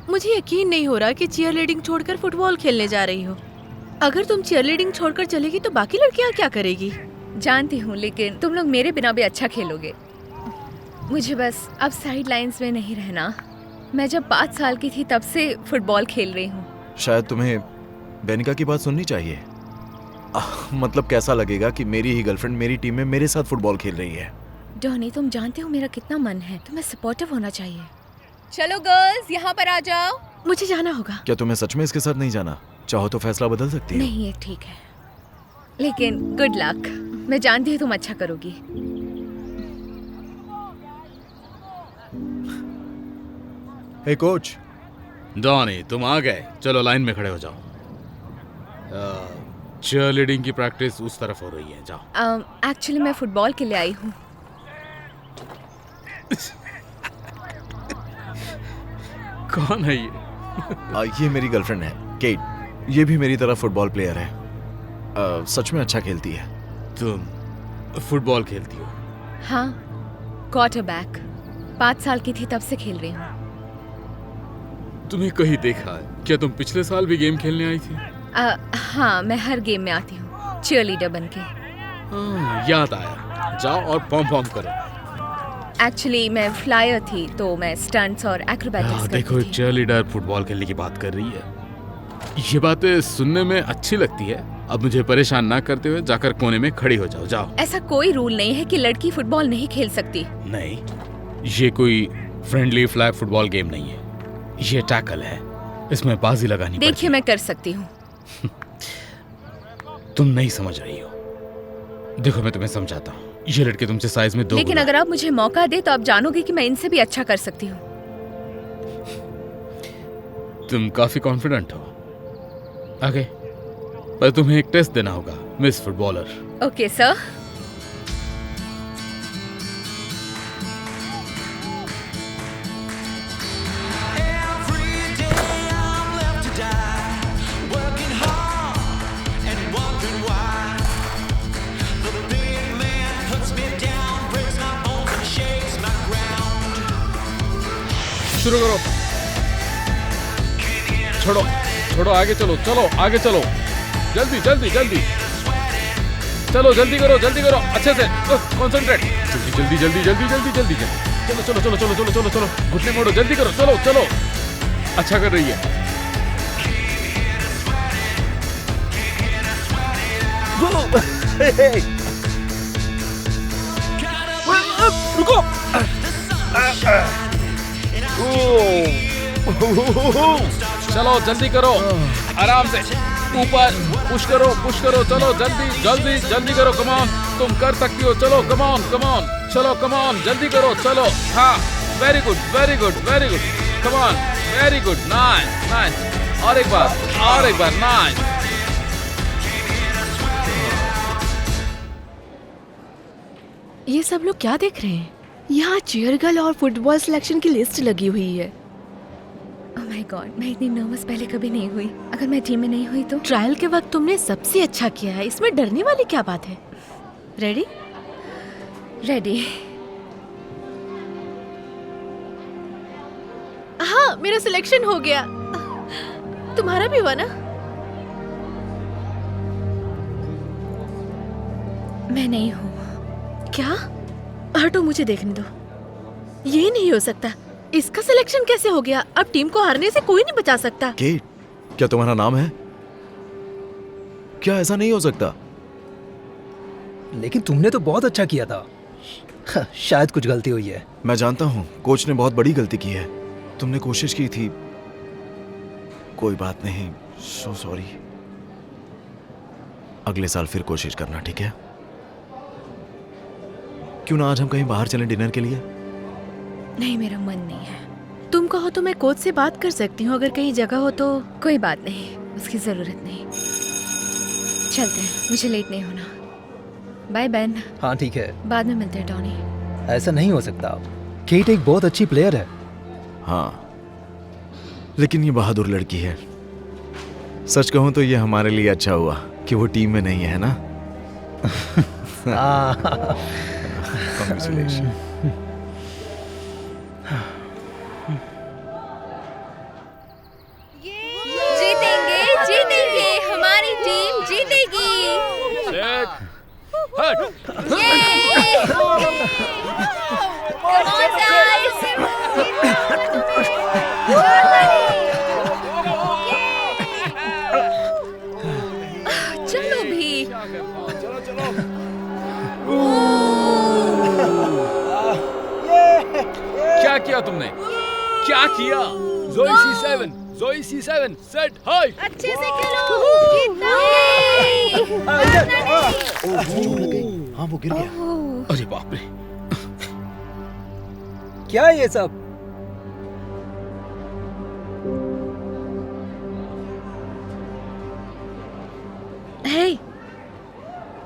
मुझे यकीन नहीं हो रहा कि चीयरलीडिंग छोड़कर फुटबॉल खेलने जा रही हो। अगर तुम चीयरलीडिंग छोड़कर चलेगी तो बाकी लड़कियां क्या करेगी? जानती हूँ, लेकिन तुम लोग मेरे बिना भी अच्छा खेलोगे। मुझे बस अब साइड लाइन्स में नहीं रहना। मैं जब 5 साल की थी तब से फुटबॉल खेल रही हूँ। शायद तुम्हें बेनिका की बात सुननी चाहिए। मतलब कैसा लगेगा कि मेरी ही गर्लफ्रेंड मेरी टीम में मेरे साथ फुटबॉल खेल रही है। डॉनी, तुम जानते हो मेरा कितना मन है, तुम्हें सपोर्टिव होना चाहिए। चलो गर्ल्स, यहाँ पर आ जाओ। मुझे जाना होगा। क्या तुम्हें सच में इसके साथ नहीं जाना? चाहो तो फैसला बदल सकती हो। नहीं, ये ठीक है, लेकिन गुड लक। मैं जानती हूँ तुम अच्छा करोगी। हे कोच। डॉनी, तुम आ गए। चलो लाइन में खड़े हो जाओ। चीयरलीडिंग की प्रैक्टिस उस तरफ हो रही है, जाओ। एक्चुअली मैं फुटबॉल के लिए आई हूँ। कौन है ये? ये मेरी गर्लफ्रेंड है केट। ये भी मेरी तरह फुटबॉल प्लेयर है। सच में अच्छा खेलती है। तुम फुटबॉल खेलती हो? हाँ, क्वार्टरबैक। 5 साल की थी तब से खेल रही हूँ। तुम्हें कहीं देखा है क्या? तुम पिछले साल भी गेम खेलने आई थी? हाँ, मैं हर गेम में आती हूँ चीयरलीडर बन के। याद आया। जाओ और परफॉर्म करो। एक्चुअली मैं फ्लायर थी, तो मैं स्टंट्स और एक्रोबैटिक्स देखो, करती एक थी। चीयरलीडर फुटबॉल खेलने की बात कर रही है। ये बातें सुनने में अच्छी लगती है। अब मुझे परेशान ना करते हुए जाकर कोने में खड़ी हो जाओ। जाओ। ऐसा कोई रूल नहीं है कि लड़की फुटबॉल नहीं खेल सकती। नहीं, ये कोई फ्रेंडली फ्लैग फुटबॉल गेम नहीं है। ये टैकल है, इसमें बाजी लगानी पड़ती देखिए, मैं कर सकती हूँ। है। तुम नहीं समझ रही हो। देखो, मैं तुम्हें समझाता हूँ। ये लड़के तुमसे साइज में 2 लेकिन गुना अगर आप मुझे मौका दे तो आप जानोगे कि मैं इनसे भी अच्छा कर सकती हूँ। तुम काफी कॉन्फिडेंट हो। आगे, पर तुम्हें एक टेस्ट देना होगा, मिस फुटबॉलर। Okay sir. शुरू करो। छोड़ो छोड़ो, आगे चलो, चलो आगे चलो। जल्दी जल्दी जल्दी चलो, जल्दी करो, जल्दी करो, अच्छे से कंसंट्रेट। जल्दी जल्दी जल्दी जल्दी जल्दी जल्दी चलो चलो चलो चलो चलो चलो चलो, घुटने मोड़ो, जल्दी करो, चलो चलो। अच्छा कर रही है। रुको। चलो जल्दी करो, आराम से ऊपर पुश करो, चलो जल्दी जल्दी जल्दी करो। कम ऑन, तुम कर सकती हो। चलो कम ऑन, चलो कम ऑन, जल्दी करो, चलो। हाँ, very good very good very good, come on, very good, nice nice. और एक बार, नाइस। ये सब लोग क्या देख रहे हैं? यहाँ चीयर गर्ल और फुटबॉल सिलेक्शन की लिस्ट लगी हुई है। ओह माय गॉड, मैं इतनी नर्वस पहले कभी नहीं हुई। अगर मैं टीम में नहीं हुई तो? ट्रायल के वक्त तुमने सबसे अच्छा किया है, इसमें डरने वाली क्या बात है? रेडी? रेडी। हाँ, मेरा सिलेक्शन हो गया। तुम्हारा भी हुआ ना? मैं नहीं हूँ। क्या? हटो, मुझे देखने दो। ये नहीं हो सकता। इसका सिलेक्शन कैसे हो गया? अब टीम को हारने से कोई नहीं बचा सकता। केट, क्या तुम्हारा नाम है? क्या ऐसा नहीं हो सकता? लेकिन तुमने तो बहुत अच्छा किया था। शायद कुछ गलती हुई है। मैं जानता हूँ, कोच ने बहुत बड़ी गलती की है। तुमने कोशिश की थी। कोई बात नहीं, सो सॉरी। अगले साल फिर कोशिश करना, ठीक है? क्यों ना आज हम कहीं बाहर चलें डिनर के लिए? नहीं, मेरा मन नहीं है। तुम कहो तो मैं कोच से बात कर सकती हूँ, अगर कहीं जगह हो तो। कोई बात नहीं, उसकी जरूरत नहीं। चलते हैं, मुझे लेट नहीं होना। Bye Ben. हाँ ठीक है। बाद में मिलते हैं टॉनी। ऐसा नहीं हो सकता। केट एक बहुत अच्छी प्लेयर है। हाँ, लेकिन ये बहादुर लड़की है। सच कहूं तो ये हमारे लिए अच्छा हुआ कि वो टीम में नहीं है ना। Congratulations. हट। चलो भी। क्या किया तुमने? क्या किया? जोई C7, जोई C7, सेट हाई। अच्छे से खेलो। हाँ वो गिर गया। अरे बाप रे। क्या है ये सब? हे,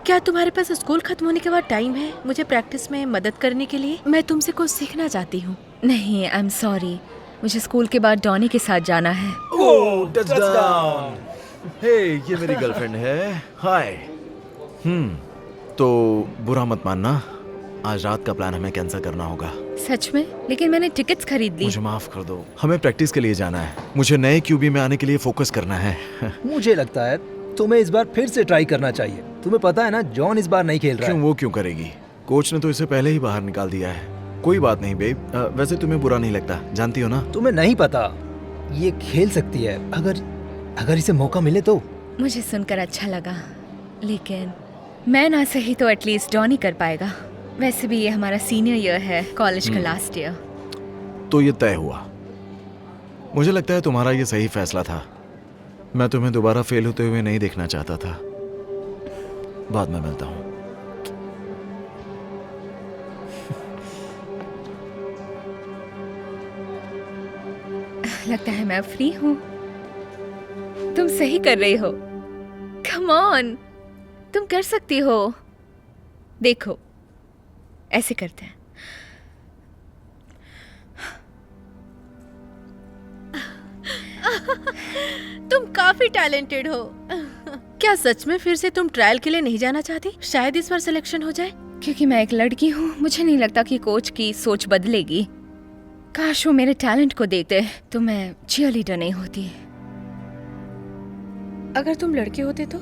क्या तुम्हारे पास स्कूल खत्म होने के बाद टाइम है मुझे प्रैक्टिस में मदद करने के लिए? मैं तुमसे कुछ सीखना चाहती हूँ। नहीं, आई एम सॉरी, मुझे स्कूल के बाद डॉनी के साथ जाना है। ओह, टचडाउन। हे, ये मेरी गर्लफ्रेंड है। हाय। तो बुरा मत मानना, आज रात का प्लान हमें कैंसिल करना होगा। सच में? लेकिन मैंने टिकट्स खरीद ली। मुझे माफ कर दो, हमें प्रैक्टिस के लिए जाना है। मुझे नए क्यूबी में आने के लिए फोकस करना है। मुझे लगता है तुम्हें इस बार फिर से ट्राई करना चाहिए। तुम्हें पता है ना, जॉन इस बार नहीं खेल रहा क्यों? है। वो क्यों करेगी? कोच ने तो इसे पहले ही बाहर निकाल दिया है। कोई बात नहीं बेब, वैसे तुम्हें बुरा नहीं लगता, जानती हो ना? तुम्हें नहीं पता, ये खेल सकती है अगर इसे मौका मिले तो। मुझे सुनकर अच्छा लगा, लेकिन मैं ना सही तो एटलीस्ट डॉनी कर पाएगा। वैसे भी ये हमारा सीनियर ईयर है, कॉलेज का लास्ट ईयर। तो ये तय हुआ। मुझे लगता है तुम्हारा ये सही फैसला था। मैं तुम्हें दोबारा फेल होते हुए नहीं देखना चाहता था। बाद में मिलता हूँ। लगता है मैं फ्री हूँ। तुम सही कर रही हो। कम ऑन, तुम कर सकती हो। देखो, ऐसे करते हैं। तुम काफी टैलेंटेड हो। क्या सच में फिर से तुम ट्रायल के लिए नहीं जाना चाहती? शायद इस बार सिलेक्शन हो जाए। क्योंकि मैं एक लड़की हूँ, मुझे नहीं लगता कि कोच की सोच बदलेगी। काश वो मेरे टैलेंट को देखते तो मैं चीयरलीडर नहीं होती। अगर तुम लड़के होते तो?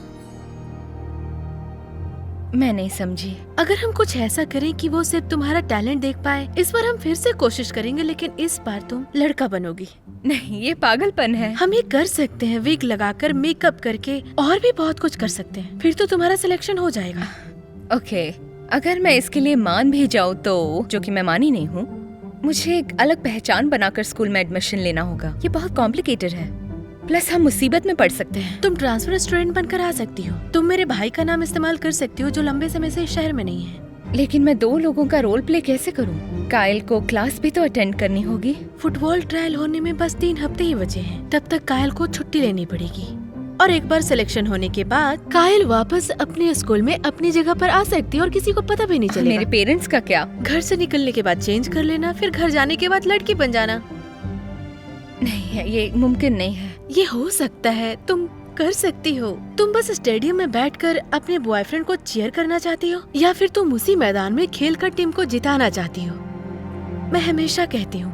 मैं नहीं समझी। अगर हम कुछ ऐसा करें कि वो सिर्फ तुम्हारा टैलेंट देख पाए। इस बार हम फिर से कोशिश करेंगे, लेकिन इस बार तुम लड़का बनोगी। नहीं, ये पागलपन है। हम ये कर सकते हैं, विग लगाकर, मेकअप करके, और भी बहुत कुछ कर सकते हैं। फिर तो तुम्हारा सिलेक्शन हो जाएगा। ओके, अगर मैं इसके लिए मान भी जाऊँ तो, जो कि मैं मानी नहीं हूँ, मुझे एक अलग पहचान बनाकर स्कूल में एडमिशन लेना होगा। ये बहुत कॉम्प्लिकेटेड है, प्लस हम मुसीबत में पड़ सकते हैं। तुम ट्रांसफर स्टूडेंट बनकर आ सकती हो। तुम मेरे भाई का नाम इस्तेमाल कर सकती हो, जो लंबे समय से इस शहर में नहीं है। लेकिन मैं 2 लोगों का रोल प्ले कैसे करूं? कायल को क्लास भी तो अटेंड करनी होगी। फुटबॉल ट्रायल होने में बस 3 हफ्ते ही बचे हैं। तब तक कायल को छुट्टी लेनी पड़ेगी, और एक बार सिलेक्शन होने के बाद कायल वापस अपने स्कूल में अपनी जगह पर आ सकती है और किसी को पता भी नहीं चलेगा। मेरे पेरेंट्स का क्या? घर से निकलने के बाद चेंज कर लेना, फिर घर जाने के बाद लड़की बन जाना। नहीं है, ये मुमकिन नहीं है। ये हो सकता है, तुम कर सकती हो। तुम बस स्टेडियम में बैठकर अपने बॉयफ्रेंड को चीयर करना चाहती हो, या फिर तुम उसी मैदान में खेलकर टीम को जिताना चाहती हो। मैं हमेशा कहती हूँ,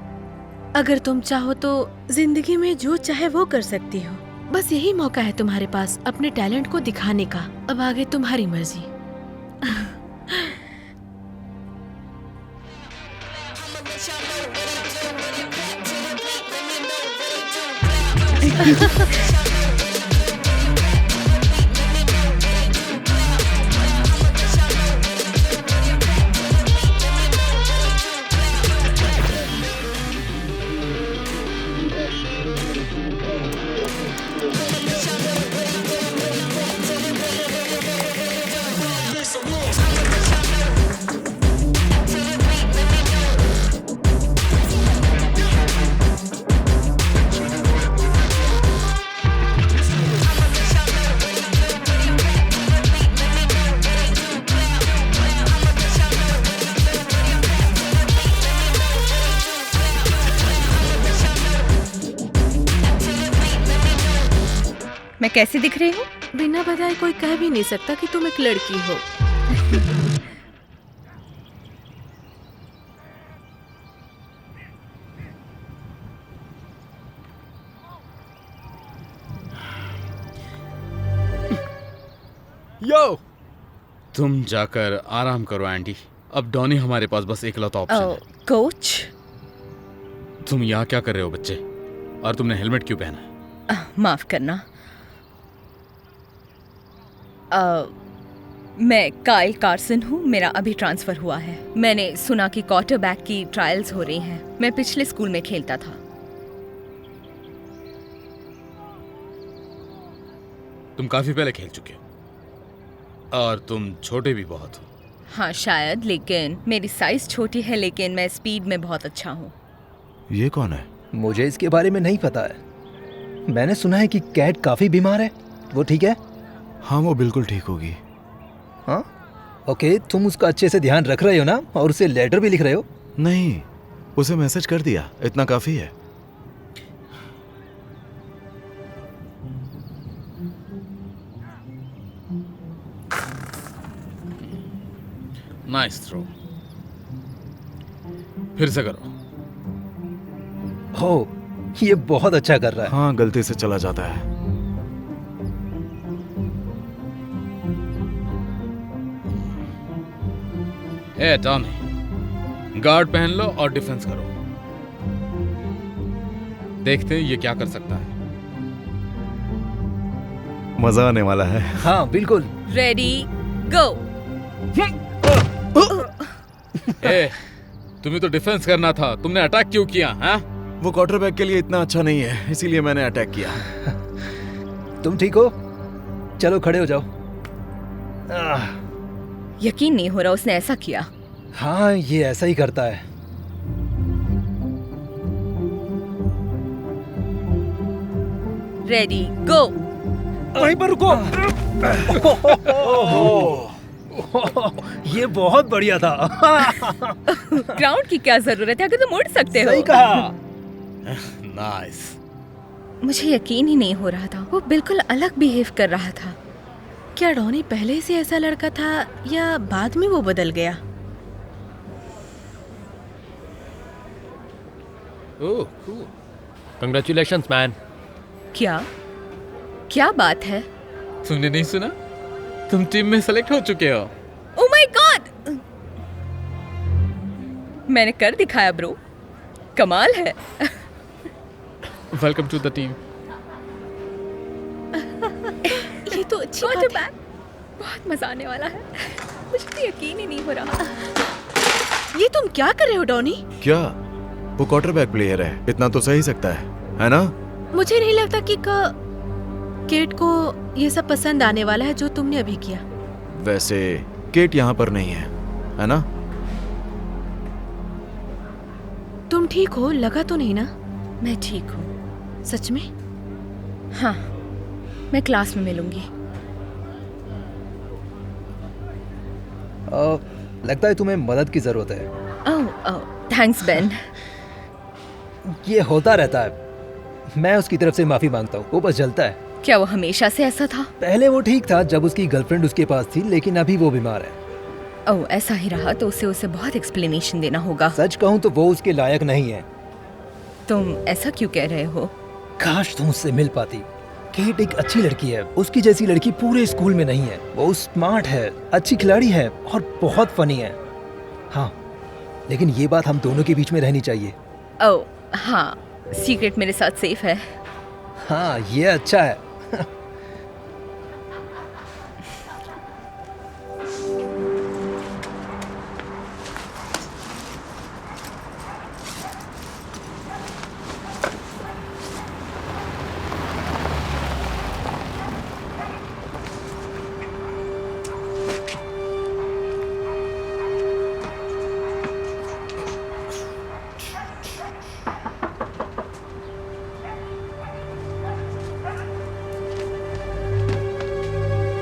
अगर तुम चाहो तो जिंदगी में जो चाहे वो कर सकती हो। बस यही मौका है तुम्हारे पास अपने टैलेंट को दिखाने का। अब आगे तुम्हारी मर्जी। मैं कैसी दिख रही हूँ? बिना बताए कोई कह भी नहीं सकता कि तुम एक लड़की हो। यो, तुम जाकर आराम करो एंडी। अब डॉनी हमारे पास बस इकलौता ऑप्शन है। कोच, तुम यहाँ क्या कर रहे हो बच्चे? और तुमने हेलमेट क्यों पहना है? माफ करना। मैं काइल कार्सन हूँ। मेरा अभी ट्रांसफर हुआ है। मैंने सुना कि क्वार्टरबैक की ट्रायल्स हो रही हैं। मैं पिछले स्कूल में खेलता था। तुम काफी पहले खेल चुके हो और तुम छोटे भी बहुत हो। हाँ शायद, लेकिन मेरी साइज छोटी है, लेकिन मैं स्पीड में बहुत अच्छा हूँ। ये कौन है? मुझे इसके बारे में नहीं पता है। मैंने सुना है कि कैट काफी बीमार है। वो ठीक है? हाँ, वो बिल्कुल ठीक होगी। हाँ ओके, तुम उसका अच्छे से ध्यान रख रहे हो ना, और उसे लेटर भी लिख रहे हो? नहीं, उसे मैसेज कर दिया, इतना काफी है। Nice throw. फिर से करो। हो, ये बहुत अच्छा कर रहा है। हाँ, गलती से चला जाता है। ए टॉनी, गार्ड पहन लो और डिफेंस करो। देखते हैं ये क्या कर सकता है। मजा आने वाला है। हाँ बिल्कुल। रेडी गो। ए, तुम्हें तो डिफेंस करना था, तुमने अटैक क्यों किया? हाँ, वो क्वार्टरबैक के लिए इतना अच्छा नहीं है, इसीलिए मैंने अटैक किया। तुम ठीक हो? चलो खड़े हो जाओ। यकीन नहीं हो रहा उसने ऐसा किया। हाँ, ये ऐसा ही करता है। रेडी गो। वहीं पर रुको। ये बहुत बढ़िया था। ग्राउंड की क्या जरूरत है अगर तुम उड़ सकते हो? सही कहा। नाइस। मुझे यकीन ही नहीं हो रहा था। वो बिल्कुल अलग बिहेव कर रहा था। क्या डॉनी पहले से ऐसा लड़का था या बाद में वो बदल गया? ओह, कूल। Congratulations man. क्या क्या बात है? तुमने नहीं सुना? तुम टीम में सेलेक्ट हो चुके हो। ओह माय गॉड, मैंने कर दिखाया ब्रो। कमाल है। Welcome to the team. ये तो अच्छी बात है। क्वार्टरबैक, बहुत मजा आने वाला है। मुझे तो यकीन ही नहीं हो रहा। ये तुम क्या कर रहे हो डॉनी? क्या? वो क्वार्टरबैक प्लेयर है, इतना तो सही सकता है ना? मुझे नहीं लगता कि केट को ये सब पसंद आने वाला है जो तुमने अभी किया। वैसे केट यहाँ पर नहीं है ना? तुम ठीक हो? लगा तो नहीं ना? मैं ठीक हूँ। सच में? हाँ, मैं क्लास में मिलूंगी। लगता है तुम्हें मदद की जरूरत है। ओह थैंक्स बेन। ये होता रहता है। मैं उसकी तरफ से माफी मांगता हूँ। वो बस जलता है। क्या वो हमेशा से ऐसा था? पहले वो ठीक था जब उसकी गर्लफ्रेंड उसके पास थी, लेकिन अभी वो बीमार है। ओह ऐसा ही रहा तो उसे बहुत एक्सप्लेनेशन देना होगा। सच कहूँ तो वो उसके लायक नहीं है। तुम ऐसा क्यों कह रहे हो? काश तुम उससे मिल पाती। केट एक अच्छी लड़की है। उसकी जैसी लड़की पूरे स्कूल में नहीं है। वो स्मार्ट है, अच्छी खिलाड़ी है और बहुत फनी है। हाँ, लेकिन ये बात हम दोनों के बीच में रहनी चाहिए। ओह हाँ, सीक्रेट मेरे साथ सेफ है। हाँ, ये अच्छा है।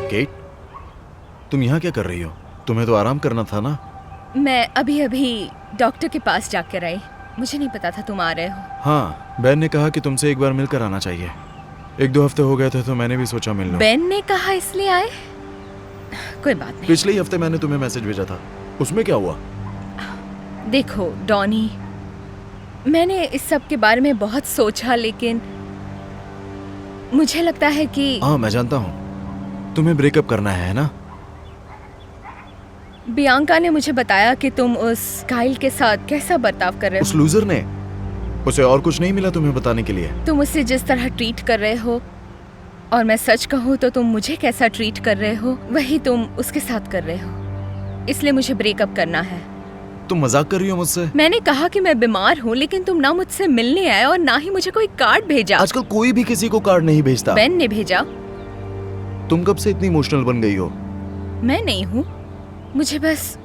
केट, तुम यहाँ क्या कर रही हो? तुम्हें तो आराम करना था ना? मैं अभी डॉक्टर के पास जाकर आई। मुझे नहीं पता था तुम आ रहे हो। हाँ, बेन ने कहा कि तुमसे एक बार मिलकर आना चाहिए। 1-2 हफ्ते हो गए थे तो मैंने भी सोचा मिल लो। बेन ने कहा इसलिए आए? कोई बात नहीं। पिछले ही हफ्ते मैंने तुम्हें मैसेज भेजा था, उसमें क्या हुआ? देखो डॉनी, मैंने इस सब के बारे में बहुत सोचा, लेकिन मुझे लगता है कि हाँ, मैं जानता हूँ तुम्हें ब्रेकअप करना है ना? बियांका ने मुझे बताया कि तुम उस काइल के साथ कैसा बर्ताव कर रहे उस हो। लूजर ने? उसे और कुछ नहीं मिला तुम्हें बताने के लिए? तुम उसे जिस तरह ट्रीट कर रहे हो, और मैं सच कहूँ तो तुम मुझे कैसा ट्रीट कर रहे हो वही तुम उसके साथ कर रहे हो। इसलिए मुझे ब्रेकअप करना है। तुम मजाक कर रही हो मुझसे? मैंने कहा कि मैं बीमार हूँ, लेकिन तुम ना मुझसे मिलने आए और ना ही मुझे कोई कार्ड भेजा। आजकल कोई भी किसी को कार्ड नहीं भेजता। बेन ने भेजा। तुम कब से इतनी इमोशनल बन गई हो? मैं नहीं हूँ, मुझे बस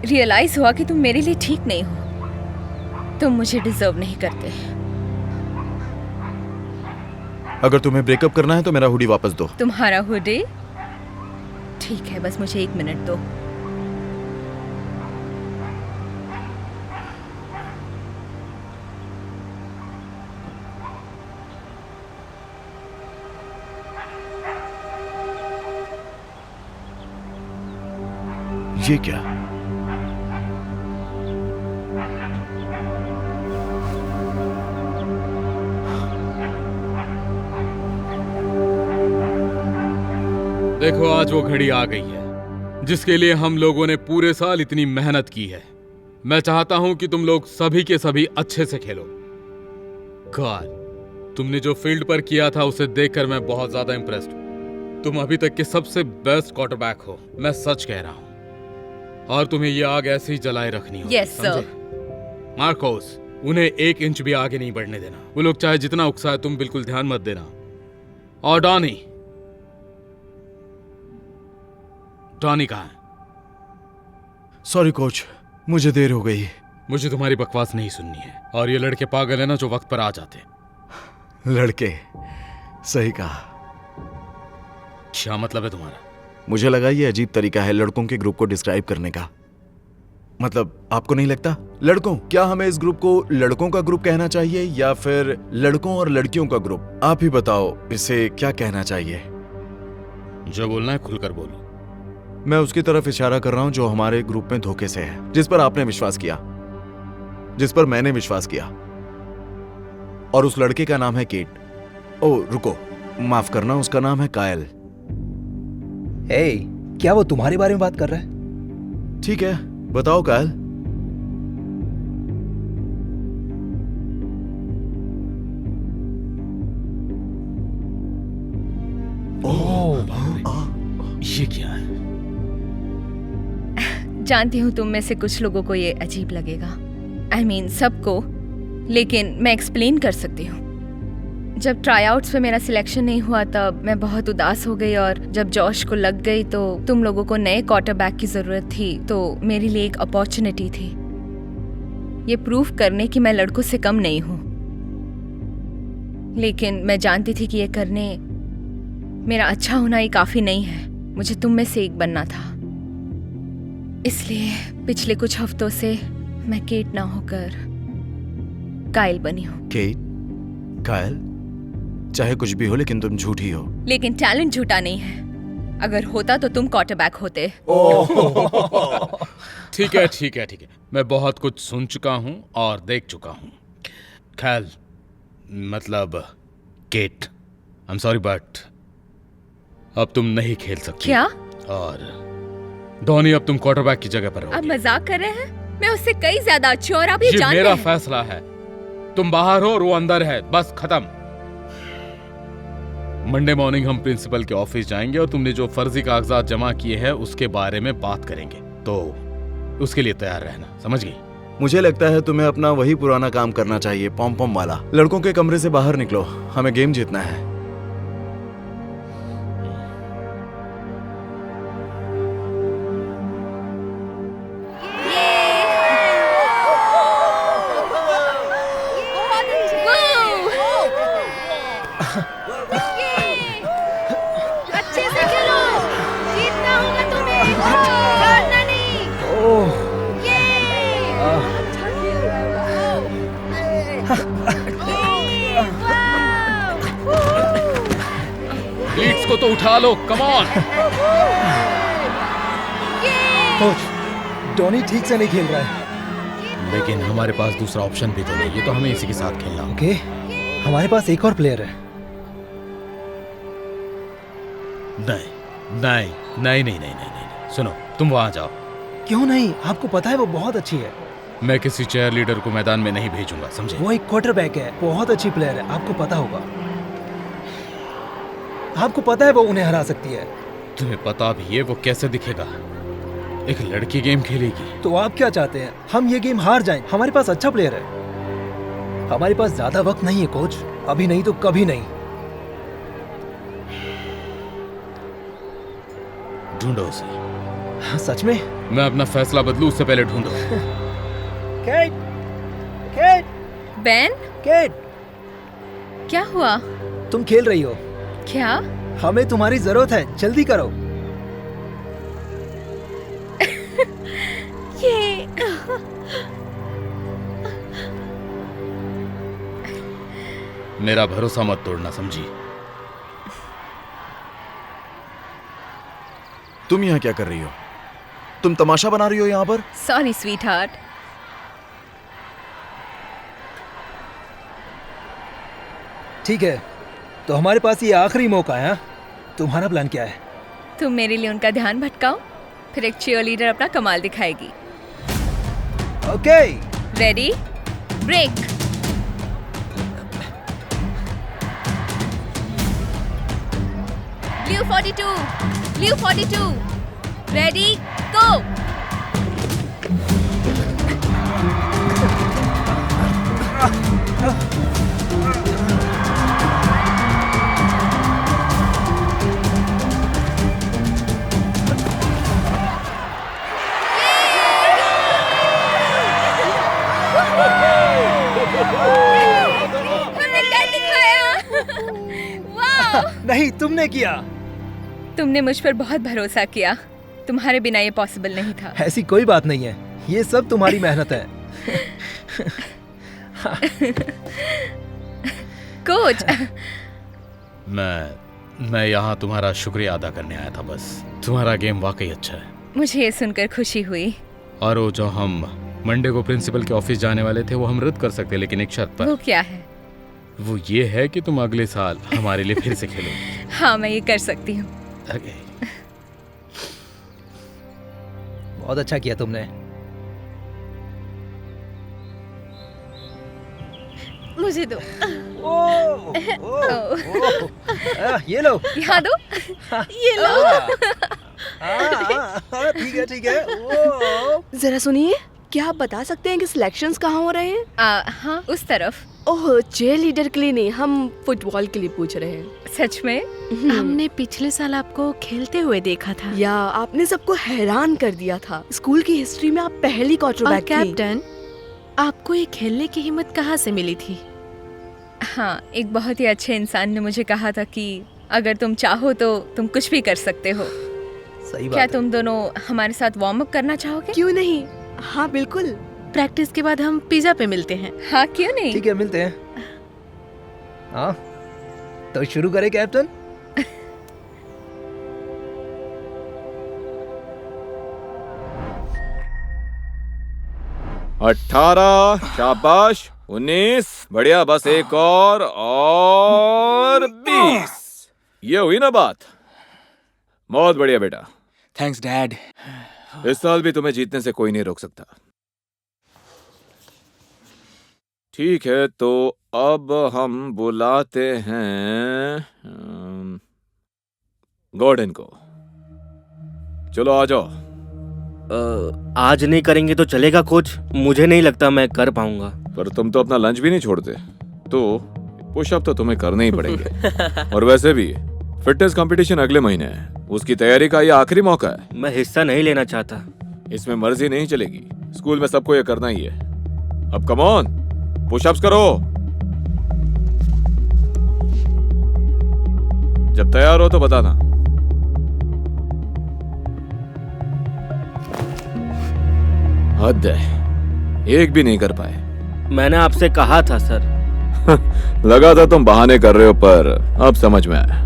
रियलाइज हुआ कि तुम मेरे लिए ठीक नहीं हो। तुम मुझे डिजर्व नहीं करते। अगर तुम्हें ब्रेकअप करना है तो मेरा हुडी वापस दो। तुम्हारा हुडी? ठीक है, बस मुझे 1 मिनट दो। ये क्या? देखो, आज वो घड़ी आ गई है जिसके लिए हम लोगों ने पूरे साल इतनी मेहनत की है। मैं चाहता हूं कि तुम लोग सभी के सभी अच्छे से खेलो। काल, तुमने जो फील्ड पर किया था उसे देखकर मैं बहुत ज्यादा इंप्रेस्ड हूं। तुम अभी तक के सबसे बेस्ट क्वार्टरबैक हो, मैं सच कह रहा हूं। और तुम्हें ये आग ऐसे ही जलाए रखनी होगी। Yes, sir. समझे? मार्कोस, उन्हें 1 इंच भी आगे नहीं बढ़ने देना। वो लोग चाहे जितना उकसाए, तुम बिल्कुल ध्यान मत देना। और डॉनी कहाँ है? सॉरी कोच, मुझे देर हो गई। मुझे तुम्हारी बकवास नहीं सुननी है। और ये लड़के पागल है ना जो वक्त पर आ जाते। लड़के? सही कहा। क्या मतलब है तुम्हारा? मुझे लगा ये अजीब तरीका है लड़कों के ग्रुप को डिस्क्राइब करने का। मतलब आपको नहीं लगता? लड़कों, क्या हमें इस ग्रुप को लड़कों का ग्रुप कहना चाहिए या फिर लड़कों और लड़कियों का ग्रुप? आप ही बताओ, इसे क्या कहना चाहिए? जो बोलना है खुलकर बोलो। मैं उसकी तरफ इशारा कर रहा हूं जो हमारे ग्रुप में धोखे से है, जिस पर आपने विश्वास किया, जिस पर मैंने विश्वास किया। और उस लड़के का नाम है केट। ओ रुको, माफ करना, उसका नाम है कायल। क्या वो तुम्हारे बारे में बात कर रहा है? ठीक है, बताओ कायल। ये क्या है? जानती हूँ तुम में से कुछ लोगों को ये अजीब लगेगा। I mean, सबको, लेकिन मैं एक्सप्लेन कर सकती हूँ। जब ट्राईआउट्स पे मेरा सिलेक्शन नहीं हुआ तब मैं बहुत उदास हो गई, और जब जॉश को लग गई तो तुम लोगों को नए क्वार्टरबैक की जरूरत थी, तो मेरे लिए एक अपॉर्चुनिटी थी ये प्रूव करने कि मैं लड़कों से कम नहीं हूँ। लेकिन मैं जानती थी कि ये करने मेरा अच्छा होना ही काफी नहीं है। मुझे तुम में से एक बनना था। इसलिए पिछले कुछ हफ्तों से मैं केट ना होकर कायल बनी हूँ। केट? कायल? चाहे कुछ भी हो, लेकिन तुम झूठी हो। लेकिन टैलेंट झूठा नहीं है। अगर होता तो तुम क्वार्टरबैक होते। ठीक है, ठीक है, ठीक है। मैं बहुत कुछ सुन चुका हूं और देख चुका हूं। खैल, मतलब Kate, I am sorry but अब तुम नहीं खेल सकती। क्या? और धोनी, अब तुम क्वार्टरबैक की जगह पर आप रहोगे। मजाक कर रहे हैं? मैं उससे कई ज्यादा अच्छी हूं और आप ये ये जानते मेरा हैं। फैसला है। तुम बाहर हो और वो अंदर है, बस खत्म। मंडे मॉर्निंग हम प्रिंसिपल के ऑफिस जाएंगे और तुमने जो फर्जी कागजात जमा किए हैं उसके बारे में बात करेंगे, तो उसके लिए तैयार रहना, समझ गई? मुझे लगता है तुम्हें अपना वही पुराना काम करना चाहिए, पॉम पॉम वाला। लड़कों के कमरे से बाहर निकलो, हमें गेम जीतना है। अच्छे से खेलो, जीतना होगा तुम्हें, हारना नहीं। लीड्स को तो उठा लो, कम ऑन। कोच, डॉनी ठीक से नहीं खेल रहा है। लेकिन हमारे पास दूसरा ऑप्शन भी तो नहीं, ये तो हमें इसी के साथ खेलना होगा। ओके, हमारे पास एक और प्लेयर है। नहीं नहीं नहीं नहीं नहीं नहीं नहीं, सुनो, तुम वहां जाओ, क्यों नहीं, आपको पता है वो बहुत अच्छी है। मैं किसी चेयर लीडर को मैदान में नहीं भेजूंगा, समझे? वो एक क्वार्टरबैक है, बहुत अच्छी प्लेयर है, आपको पता होगा। आपको पता है वो उन्हें हरा सकती है। तुम्हें पता भी है वो कैसे दिखेगा? एक लड़की गेम खेलेगी। तो आप क्या चाहते हैं, हम ये गेम हार जाएं? हमारे पास अच्छा प्लेयर है। हमारे पास ज्यादा वक्त नहीं है कोच, अभी नहीं तो कभी नहीं। ढूंढो उसे। हाँ, सच में? मैं अपना फैसला बदलूं उससे पहले ढूंढो। केट, केट, बेन, केट, क्या हुआ? तुम खेल रही हो? क्या? हमें तुम्हारी जरूरत है, जल्दी करो। ये मेरा भरोसा मत तोड़ना, समझी? तुम यहाँ क्या कर रही हो? तुम तमाशा बना रही हो यहाँ पर? Sorry sweet heart. ठीक है, तो हमारे पास ये आखिरी मौका है। हाँ? तुम्हारा प्लान क्या है? तुम मेरे लिए उनका ध्यान भटकाओ, फिर एक चीयर लीडर अपना कमाल दिखाएगी। Okay, ready, break. Blue 42, blue 42, ready, go. हमने कर दिखाया। वाह! नहीं तुमने किया। तुमने मुझ पर बहुत भरोसा किया। तुम्हारे बिना ये पॉसिबल नहीं था। ऐसी कोई बात नहीं है, ये सब तुम्हारी मेहनत है। कोच, मैं यहाँ तुम्हारा शुक्रिया अदा करने आया था बस। तुम्हारा गेम वाकई अच्छा है। मुझे ये सुनकर खुशी हुई। और वो जो हम मंडे को प्रिंसिपल के ऑफिस जाने वाले थे वो हम रद्द कर सकते, लेकिन एक शर्त पर। वो क्या है? वो ये है कि तुम अगले साल हमारे लिए फिर से खेलोगे। हाँ, मैं ये कर सकती हूँ। Okay. बहुत अच्छा किया तुमने। मुझे दो। ये लो। यहाँ दो। ये लो। ठीक है। ओ। जरा सुनिए, क्या आप बता सकते हैं कि सिलेक्शंस कहाँ हो रहे हैं? हाँ, उस तरफ। ओह, चेयर लीडर के लिए नहीं, हम फुटबॉल के लिए पूछ रहे हैं। सच में? हमने पिछले साल आपको खेलते हुए देखा था। या आपने सबको हैरान कर दिया था। स्कूल की हिस्ट्री में आप पहली और क्वार्टरबैक थी। कैप्टन, आपको ये खेलने की हिम्मत कहाँ से मिली थी? हाँ, एक बहुत ही अच्छे इंसान ने मुझे कहा था कि अगर तुम चाहो तो तुम कुछ भी कर सकते हो। सही बात क्या है। तुम दोनों हमारे साथ वार्म अप करना चाहोगे? क्यों नहीं? हाँ बिल्कुल। प्रैक्टिस के बाद हम पिज्जा पे मिलते हैं। हाँ, क्यों नहीं? ठीक है, मिलते हैं। हाँ, तो शुरू करें कैप्टन। अठारह, शाबाश। 19, बढ़िया, बस एक और 20। ये हुई ना बात? बहुत बढ़िया बेटा। Thanks dad. इस साल भी तुम्हें जीतने से कोई नहीं रोक सकता। ठीक है, तो अब हम बुलाते हैं गॉर्डन को। चलो आ जाओ। आज नहीं करेंगे तो चलेगा कोच? मुझे नहीं लगता मैं कर पाऊंगा। पर तुम तो अपना लंच भी नहीं छोड़ते, तो पुशअप तो तुम्हें करने ही पड़ेंगे। और वैसे भी फिटनेस कंपटीशन अगले महीने है, उसकी तैयारी का ये आखिरी मौका है। मैं हिस्सा नहीं लेना चाहता। इसमें मर्जी नहीं चलेगी, स्कूल में सबको ये करना ही है। अब कम ऑन, पुशअप्स करो। जब तैयार हो तो बताना। हद है, एक भी नहीं कर पाए। मैंने आपसे कहा था सर। लगा था तुम बहाने कर रहे हो, पर अब समझ में आया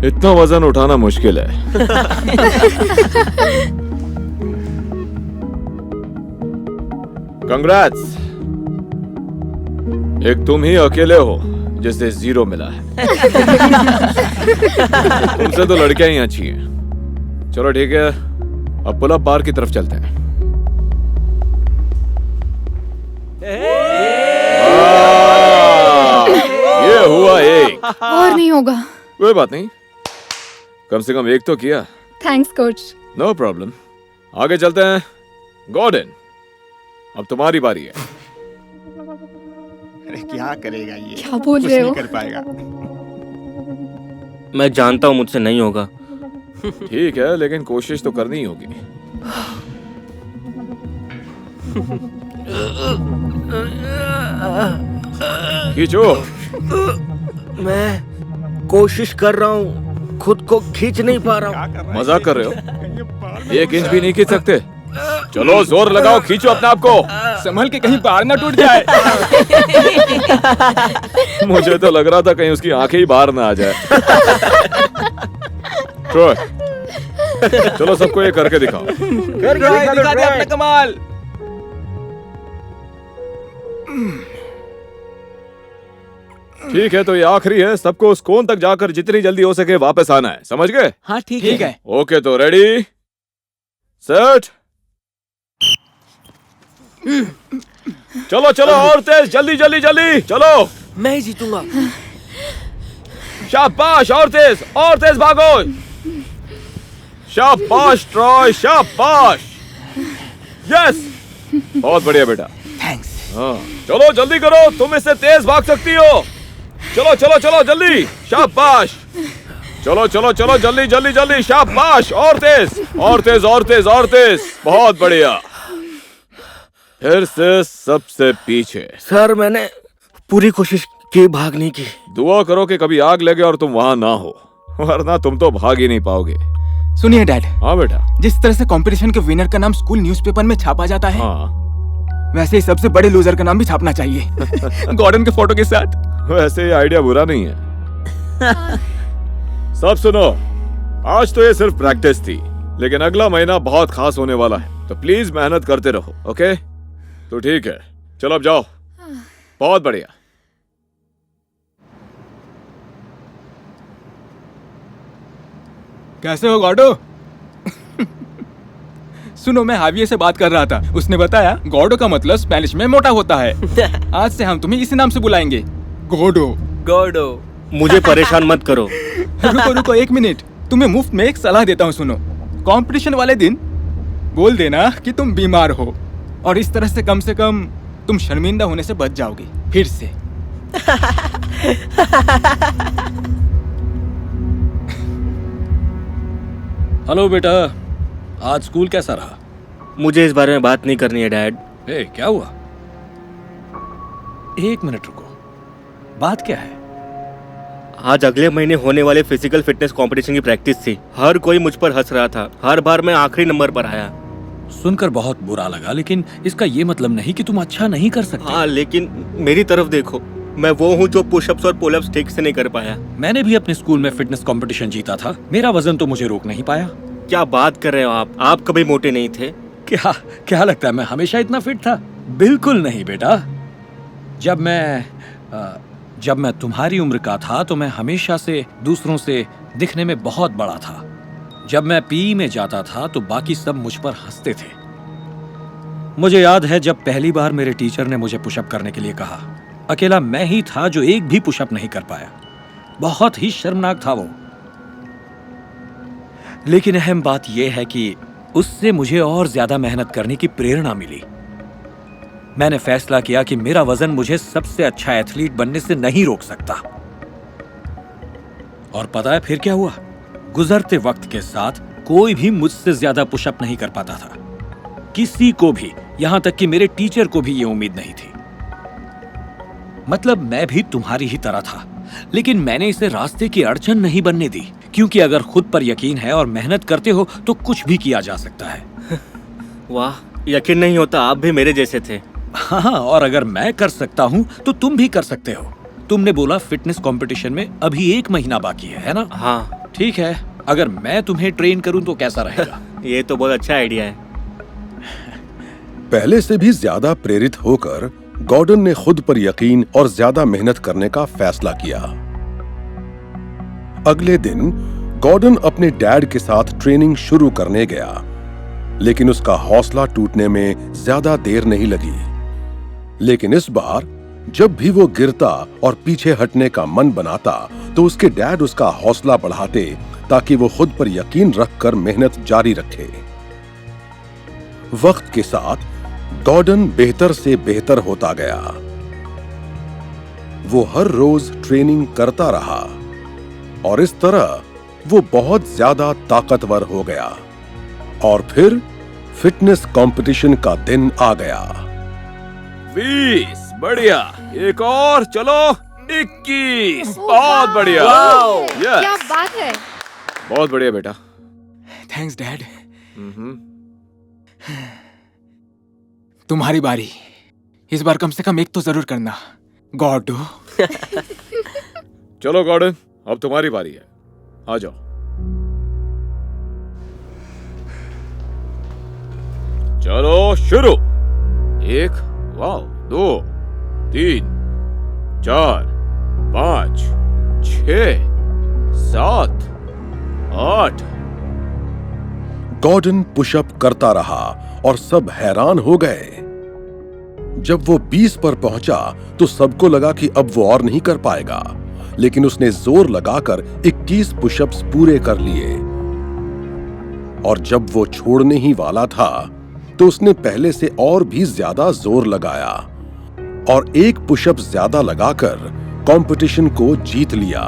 इतना वजन उठाना मुश्किल है। कंग्रेट्स, एक तुम ही अकेले हो जिसे 0 मिला है। तुमसे तो लड़कियां ही अच्छी हैं। चलो ठीक है, अब पुल अप बार की तरफ चलते हैं। ये हुआ एक। और नहीं होगा। कोई बात नहीं, कम से कम एक तो किया। Thanks coach. No problem. आगे चलते हैं। गॉर्डन, अब तुम्हारी बारी है। अरे क्या करेगा ये? क्या बोल रहे हो? कुछ नहीं कर पाएगा। मैं जानता हूँ मुझसे नहीं होगा। ठीक है, लेकिन कोशिश तो करनी ही होगी। खींचो। मैं कोशिश कर रहा हूँ, खुद को खींच नहीं पा रहा हूँ। मजाक कर रहे हो? 1 इंच भी नहीं खींच सकते? चलो जोर लगाओ, खींचो अपने आप को। संभल के कहीं बाहर ना टूट जाए। मुझे तो लग रहा था कहीं उसकी आंखें ही बाहर ना आ जाए। ट्रोय, चलो सबको ये करके दिखाओ। दिखा दे अपना कमाल। ठीक है, तो ये आखिरी है। सबको उस कोन तक जाकर जितनी जल्दी हो सके वापस आना है, समझ गए? हाँ ठीक है। ओके, तो रेडी, सेट, चलो चलो और तेज, जल्दी जल्दी जल्दी चलो। मैं ही जीतूंगा। शाबाश, और तेज भागो। शाबाश ट्रॉय, शाबाश। यस, बहुत बढ़िया बेटा। थैंक्स। हाँ, चलो जल्दी करो, तुम इससे तेज भाग सकती हो। चलो चलो चलो जल्दी, शाबाश। चलो चलो चलो जल्दी जल्दी जल्दी, शाबाश। और तेज और तेज और तेज और तेज, बहुत बढ़िया। फिर से सबसे पीछे। सर मैंने पूरी कोशिश की, भागने की। दुआ करो कि कभी आग लगे और तुम वहां ना हो, वरना तुम तो भाग ही नहीं पाओगे। सुनिए डैड, हाँ बेटा। जिस तरह से कंपटीशन के विनर का नाम स्कूल न्यूज़पेपर में छापा जाता है, हाँ, वैसे ही सबसे बड़े लूजर का नाम भी छापना चाहिए। गॉर्डन के फोटो के साथ। वैसे ये आइडिया बुरा नहीं है। सब सुनो, आज तो ये सिर्फ प्रैक्टिस थी, लेकिन अगला महीना बहुत खास होने वाला है, तो प्लीज मेहनत करते रहो। ओके? तो ठीक है, चलो अब जाओ। बहुत बढ़िया। कैसे हो गॉडो? सुनो, मैं हाविये से बात कर रहा था। उसने बताया गॉडो का मतलब स्पेनिश में मोटा होता है। आज से हम तुम्हें इसी नाम से बुलाएंगे, गॉडो। गॉडो। मुझे परेशान मत करो। रुको रुको 1 मिनट, तुम्हें मुफ्त में एक सलाह देता हूँ, सुनो। कंपटीशन वाले दिन बोल देना कि तुम बीमार हो, और इस तरह से कम तुम शर्मिंदा होने से बच जाओगे फिर से। हेलो बेटा, आज स्कूल कैसा रहा? मुझे इस बारे में बात नहीं करनी है डैड। ए, क्या हुआ? 1 मिनट रुको, बात क्या है? आज अगले महीने होने वाले फिजिकल फिटनेस कंपटीशन की प्रैक्टिस थी। हर कोई मुझ पर हंस रहा था। हर बार मैं आखिरी नंबर पर आया। सुनकर बहुत बुरा लगा, लेकिन इसका ये मतलब नहीं कि तुम अच्छा नहीं कर सकते। हाँ, लेकिन मेरी तरफ देखो, मैं वो हूँ जो पुशअप्स और पुलअप्स ठीक से नहीं कर पाया। मैंने भी अपने स्कूल में फिटनेस कंपटीशन जीता था, मेरा वजन तो मुझे रोक नहीं पाया। क्या बात कर रहे हो आप कभी मोटे नहीं थे। क्या लगता है मैं हमेशा इतना फिट था? बिल्कुल नहीं बेटा। जब मैं तुम्हारी उम्र का था तो मैं हमेशा से दूसरों से दिखने में बहुत बड़ा था। जब मैं पीई में जाता था तो बाकी सब मुझ पर हंसते थे। मुझे याद है जब पहली बार मेरे टीचर ने मुझे पुशअप करने के लिए कहा, अकेला मैं ही था जो एक भी पुशअप नहीं कर पाया। बहुत ही शर्मनाक था वो। लेकिन अहम बात यह है कि उससे मुझे और ज्यादा मेहनत करने की प्रेरणा मिली। मैंने फैसला किया कि मेरा वजन मुझे सबसे अच्छा एथलीट बनने से नहीं रोक सकता। और पता है फिर क्या हुआ? गुजरते वक्त के साथ कोई भी मुझसे ज्यादा पुशअप नहीं कर पाता था, किसी को भी, यहां तक कि मेरे टीचर को भी ये उम्मीद नहीं थी। मतलब मैं भी तुम्हारी ही तरह था, लेकिन मैंने इसे रास्ते की अड़चन नहीं बनने दी, क्योंकि अगर खुद पर यकीन है और मेहनत करते हो तो कुछ भी किया जा सकता है। वाह, यकीन नहीं होता आप भी मेरे जैसे थे। हाँ, और अगर मैं कर सकता हूँ तो तुम भी कर सकते हो। तुमने बोला फिटनेस कंपटीशन में अभी 1 महीना बाकी है ना? हाँ। ठीक है, अगर मैं तुम्हें ट्रेन करूँ तो कैसा रहेगा? ये तो बहुत अच्छा आइडिया है। पहले से भी ज्यादा प्रेरित होकर गॉर्डन ने खुद पर यकीन और ज्यादा मेहनत करने का फैसला किया। अगले दिन गॉर्डन अपने डैड के साथ ट्रेनिंग शुरू करने गया। लेकिन उसका हौसला टूटने में ज्यादा देर नहीं लगी। लेकिन इस बार जब भी वो गिरता और पीछे हटने का मन बनाता तो उसके डैड उसका हौसला बढ़ाते ताकि वो खुद पर यकीन रखकर मेहनत जारी रखे। वक्त के साथ गॉर्डन बेहतर से बेहतर होता गया। वो हर रोज ट्रेनिंग करता रहा और इस तरह वो बहुत ज्यादा ताकतवर हो गया। और फिर फिटनेस कंपटीशन का दिन आ गया। 20 बढ़िया, एक और, चलो 21, बहुत बढ़िया। Yes. क्या बात है। बहुत बढ़िया बेटा। Thanks dad. तुम्हारी बारी। इस बार कम से कम एक तो जरूर करना। गॉड। चलो गॉर्डन, अब तुम्हारी बारी है, आ जाओ। चलो शुरू। 1, वाओ, 2, 3, 4, 5, 6, 7, 8। गॉर्डन पुशअप करता रहा और सब हैरान हो गए। जब वो 20 पर पहुंचा तो सबको लगा कि अब वो और नहीं कर पाएगा, लेकिन उसने जोर लगाकर 21 पुशअप्स पूरे कर लिए। और जब वो छोड़ने ही वाला था तो उसने पहले से और भी ज्यादा जोर लगाया और एक पुशअप ज्यादा लगाकर कंपटीशन को जीत लिया।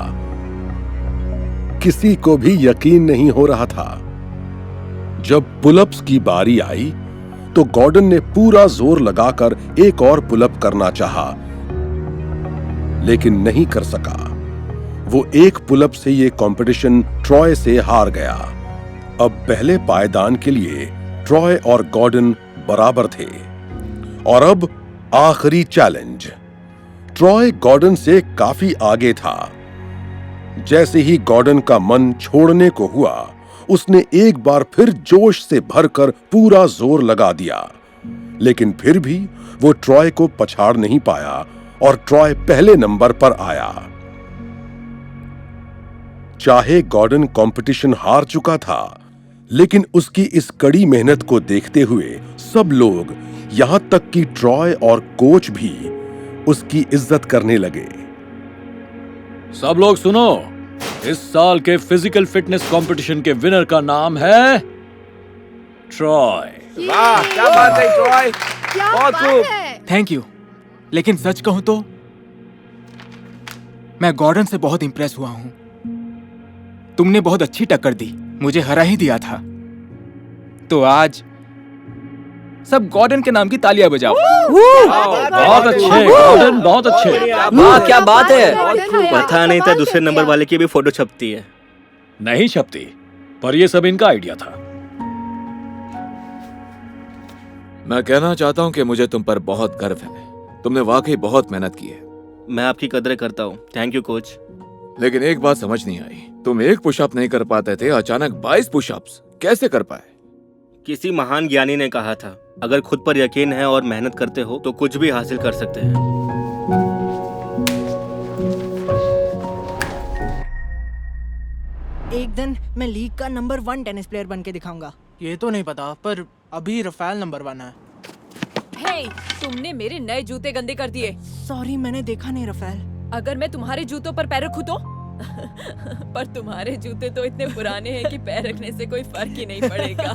किसी को भी यकीन नहीं हो रहा था। जब पुलअप्स की बारी आई तो गॉर्डन ने पूरा जोर लगाकर एक और पुलअप करना चाहा, लेकिन नहीं कर सका। वो एक पुलअप से ये कंपटीशन ट्रॉय से हार गया। अब पहले पायदान के लिए ट्रॉय और गॉर्डन बराबर थे। और अब आखिरी चैलेंज। ट्रॉय गॉर्डन से काफी आगे था। जैसे ही गॉर्डन का मन छोड़ने को हुआ, उसने एक बार फिर जोश से भरकर पूरा जोर लगा दिया, लेकिन फिर भी वो ट्रॉय को पछाड़ नहीं पाया और ट्रॉय पहले नंबर पर आया। चाहे गॉर्डन कंपटीशन हार चुका था, लेकिन उसकी इस कड़ी मेहनत को देखते हुए सब लोग, यहां तक कि ट्रॉय और कोच भी उसकी इज्जत करने लगे। सब लोग सुनो, इस साल के फिजिकल फिटनेस कंपटीशन के विनर का नाम है ट्रॉय। वाह, क्या बात है ट्रॉय, बहुत खूब। Thank you. लेकिन सच कहूं तो मैं गॉर्डन से बहुत इंप्रेस हुआ हूं। तुमने बहुत अच्छी टक्कर दी, मुझे हरा ही दिया था। तो आज सब गॉर्डन के नाम की तालियां बजाओ। बहुत अच्छे गॉर्डन, बहुत अच्छे। वाह, क्या बात है। पता नहीं था दूसरे नंबर वाले की भी फोटो छपती है। नहीं छपती, पर ये सब इनका आइडिया था। मैं कहना चाहता हूँ कि मुझे तुम पर बहुत गर्व है। तुमने वाकई बहुत मेहनत की है। मैं आपकी कदर करता हूँ। Thank you coach. लेकिन एक बात समझ नहीं आई, तुम एक पुशअप नहीं कर पाते थे, अचानक 22 पुशअप्स कैसे कर पाए? किसी महान ज्ञानी ने कहा था, अगर खुद पर यकीन है और मेहनत करते हो तो कुछ भी हासिल कर सकते हैं। एक दिन मैं लीग का नंबर 1 टेनिस प्लेयर बन के दिखाऊंगा। ये तो नहीं पता, पर अभी रफेल नंबर 1 है। हे, तुमने मेरे नए जूते गंदे कर दिए। सॉरी, मैंने देखा नहीं रफेल। अगर मैं तुम्हारे जूतों पर पैर रखूं तो? पर तुम्हारे जूते तो इतने पुराने हैं कि पैर रखने से कोई फर्क ही नहीं पड़ेगा।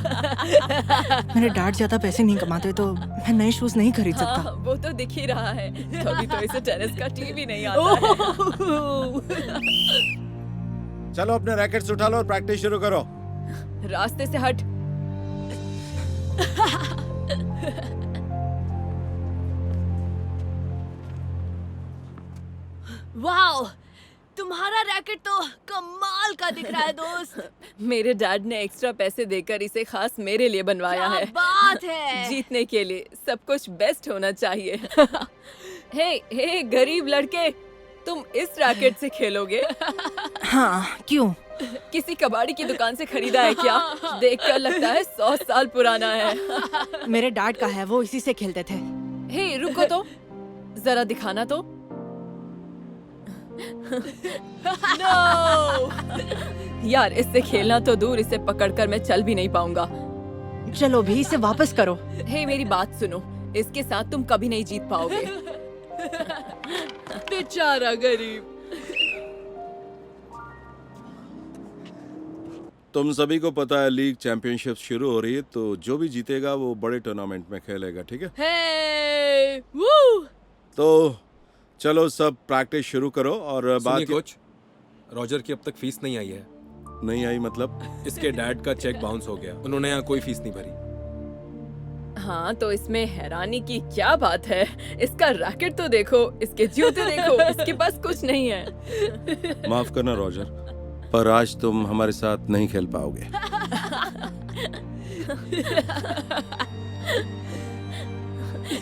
मेरे डैड ज्यादा पैसे नहीं कमाते तो मैं नए शूज नहीं खरीद सकता। हाँ, वो तो दिख ही रहा है, तभी तो इसे टेनिस का टी भी नहीं आता है। चलो अपने रैकेट्स उठा लो और प्रैक्टिस शुरू करो। रास्ते से हट। वाओ, तुम्हारा रैकेट तो कमाल का दिख रहा है दोस्त। मेरे डैड ने एक्स्ट्रा पैसे देकर इसे खास मेरे लिए बनवाया है। बात है। जीतने के लिए सब कुछ बेस्ट होना चाहिए। हे गरीब लड़के, तुम इस रैकेट से खेलोगे? हाँ, क्यों? किसी कबाड़ी की दुकान से खरीदा है क्या? देखकर लगता है 100 साल पुराना है। मेरे डैड का है, वो इसी से खेलते थे। हे रुको तो, जरा दिखाना तो। No! यार, इससे खेलना तो दूर, इसे पकड़कर मैं चल भी नहीं पाऊंगा। चलो भी इसे वापस करो। हे मेरी बात सुनो, इसके साथ तुम कभी नहीं जीत पाओगे। बेचारा गरीब। तुम सभी को पता है लीग चैंपियनशिप शुरू हो रही है, तो जो भी जीतेगा वो बड़े टूर्नामेंट में खेलेगा, ठीक है? हे वू। तो चलो सब प्रैक्टिस शुरू करो। और बात कोच, रॉजर की अब तक फीस नहीं आई है। नहीं आई मतलब? इसके डैड का चेक बाउंस हो गया, उन्होंने यहाँ कोई फीस नहीं भरी। हाँ तो इसमें हैरानी की क्या बात है? इसका रैकेट तो देखो, इसके जूते देखो, इसके पास कुछ नहीं है। माफ करना रॉजर, पर आज तुम हमारे साथ नहीं खेल पाओगे।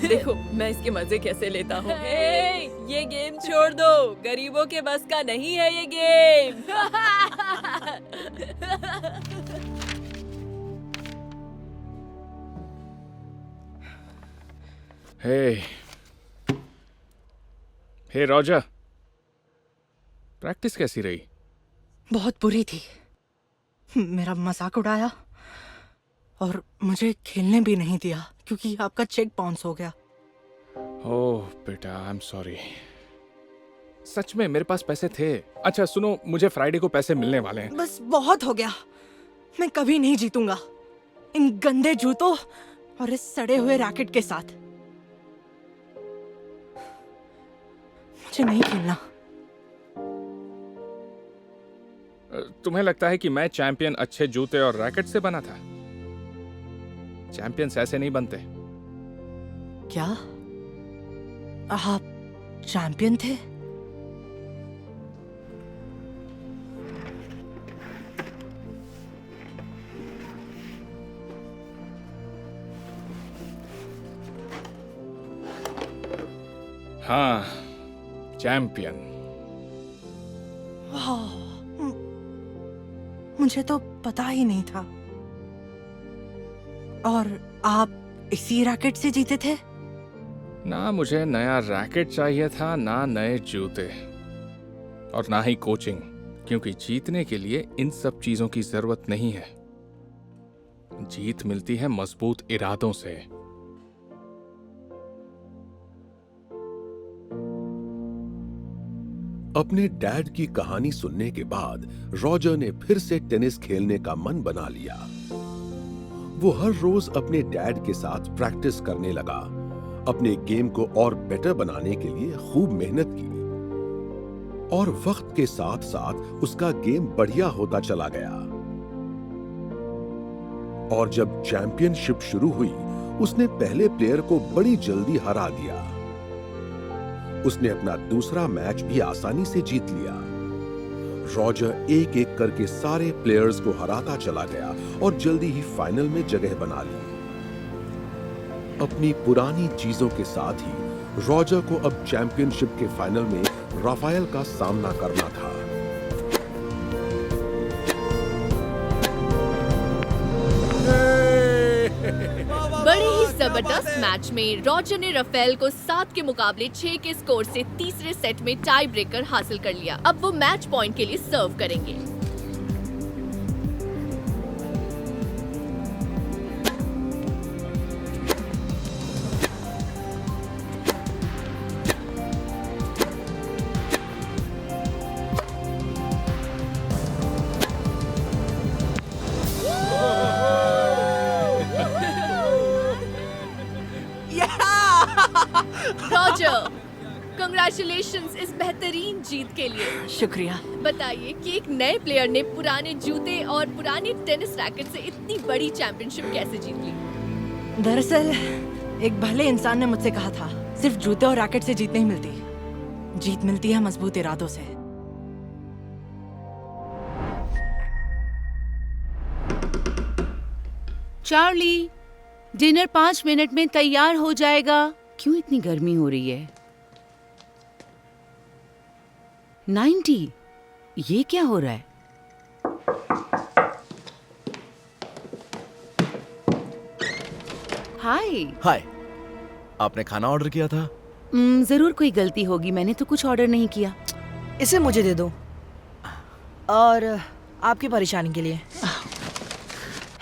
देखो मैं इसके मजे कैसे लेता हूँ। ये गेम छोड़ दो, गरीबों के बस का नहीं है ये गेम। हे रॉजर, प्रैक्टिस कैसी रही? बहुत बुरी थी। मेरा मजाक उड़ाया और मुझे खेलने भी नहीं दिया क्योंकि आपका चेक बाउंस हो गया। ओह बेटा, आई एम सॉरी। सच में मेरे पास पैसे थे। अच्छा सुनो, मुझे फ्राइडे को पैसे मिलने वाले हैं। बस बहुत हो गया, मैं कभी नहीं जीतूंगा इन गंदे जूतों और इस सड़े हुए रैकेट के साथ। मुझे नहीं खेलना। तुम्हें लगता है कि मैं चैंपियन अच्छे जूते और रैकेट से बना था? चैंपियंस ऐसे नहीं बनते। क्या आप चैंपियन थे? हाँ, चैंपियन। वाह, मुझे तो पता ही नहीं था। और आप इसी रैकेट से जीते थे? ना मुझे नया रैकेट चाहिए था, ना नए जूते, और ना ही कोचिंग, क्योंकि जीतने के लिए इन सब चीजों की जरूरत नहीं है। जीत मिलती है मजबूत इरादों से। अपने डैड की कहानी सुनने के बाद रॉजर ने फिर से टेनिस खेलने का मन बना लिया। वो हर रोज अपने डैड के साथ प्रैक्टिस करने लगा। अपने गेम को और बेटर बनाने के लिए खूब मेहनत की और वक्त के साथ साथ उसका गेम बढ़िया होता चला गया। और जब चैंपियनशिप शुरू हुई, उसने पहले प्लेयर को बड़ी जल्दी हरा दिया। उसने अपना दूसरा मैच भी आसानी से जीत लिया। रॉजर एक एक करके सारे प्लेयर्स को हराता चला गया और जल्दी ही फाइनल में जगह बना ली। अपनी पुरानी चीजों के साथ ही रॉजर को अब चैंपियनशिप के फाइनल में राफेल का सामना करना था। बड़े ही जबरदस्त मैच में रॉजर ने राफेल को 7 के मुकाबले 6 के स्कोर से तीसरे सेट में टाई ब्रेकर हासिल कर लिया। अब वो मैच पॉइंट के लिए सर्व करेंगे। रॉजर, कंग्रेचुलेशंस इस बेहतरीन जीत के लिए। शुक्रिया। बताइए कि एक नए प्लेयर ने पुराने जूते और पुरानी टेनिस रैकेट से इतनी बड़ी चैंपियनशिप कैसे जीत ली? दरअसल एक भले इंसान ने मुझसे कहा था, सिर्फ जूते और रैकेट से जीत नहीं मिलती, जीत मिलती है मजबूत इरादों से। चार्ली, डिनर 5 मिनट में तैयार हो जाएगा। क्यों इतनी गर्मी हो रही है? 90, ये क्या हो रहा है? हाय। हाय, आपने खाना ऑर्डर किया था? जरूर कोई गलती होगी, मैंने तो कुछ ऑर्डर नहीं किया। इसे मुझे दे दो, और आपकी परेशानी के लिए।